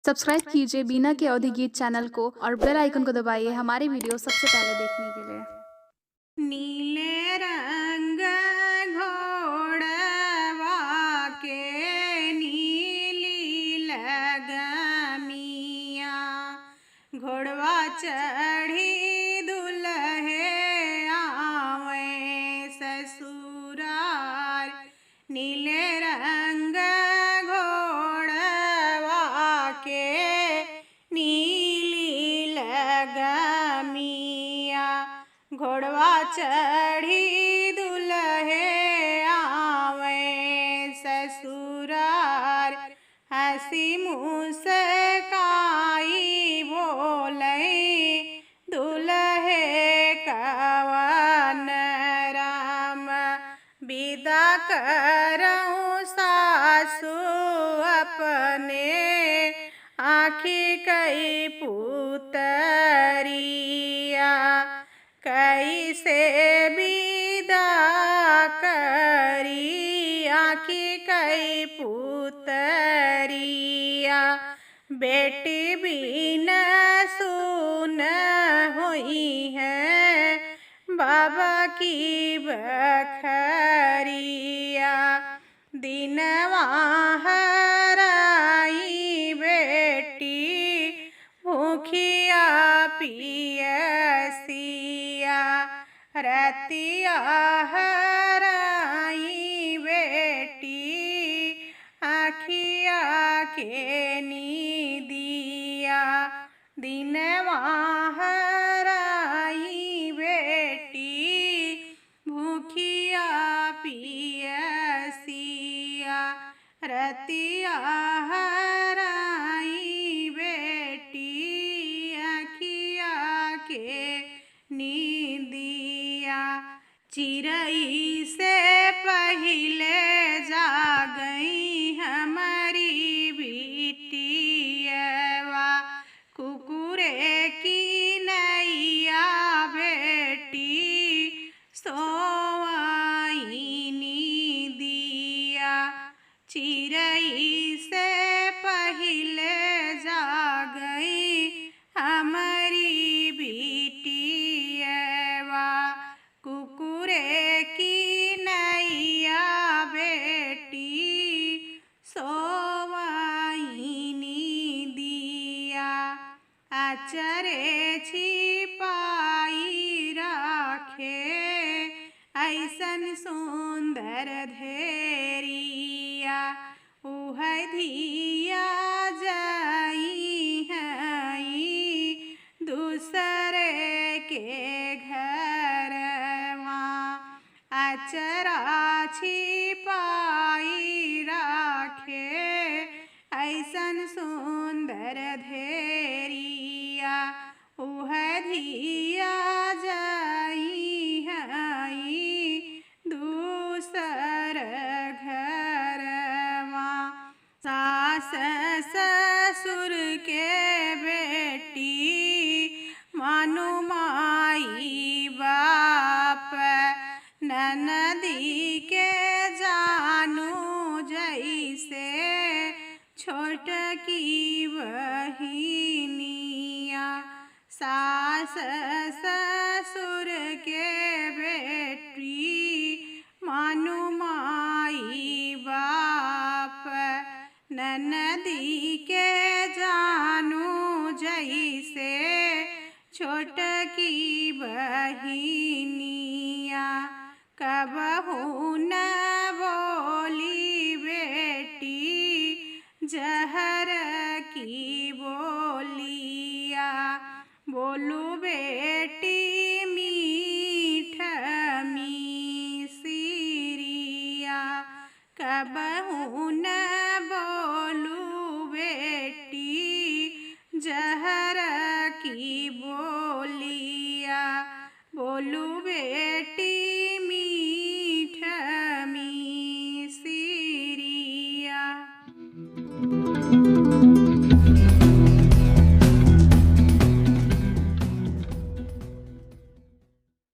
Subscribe कीजिए बीना के अवधि गीत चैनल को और बेल आइकन को दबाइए हमारी वीडियो सबसे पहले देखने के लिए। नीले रंग घोड़वा के नीली लगमिया, घोड़वा चढ़ी दुल्हे आवे ससुरार। नीले रंग घोड़वा के नीली लगमिया, घोड़वा चढ़ी दुल्हे आवे ससुरार। हंसी मुस्काई बोलै दुल्हे कवन राम, विदा करऊँ सासु अपने आँखी कई पुतरिया। कैसे विदा करी आँखी कई पुतरिया, बेटी बिन सुन हुई है बाबा की बखरिया। दिनवा हराई बेटी भूखिया पियसिया, रतिया हराई बेटी आँखिया के नीदिया। दिनवा हराई बेटी भूखिया पियसिया, रतिया हराई बेटी आँखिया के नीदिया। चिरई से पहिले जागई हमारी बिटियवा, कुकुरे की नैया बेटी सोवाई नीदिया। चिरई से पहिले जागई हमारी बिटियवा, कुकुरे की नैया बेटी सोवाई नीदिया। अचरे छिपाई राखे ऐसन सुंदर धेरिया, उह धिया जाई हई दूसरे के घरवा। अचरा छिपाई राखे ऐसन सुंदर धेरिया, उह धिया जाई हई दूसर घरवा। सास ससुर के बेटी मानु माई बाप, ननदी के जानू जैसे छोटकी बहिनिया। सास ससुर के बेटी मानु माई बाप, ननदी के जानू जैसे छोटकी बहिनिया। कबहू न बोली बेटी जहर की बोलिया, बोलू बेटी मीठ मिसिरिया। कबहू न बोलू बेटी जहर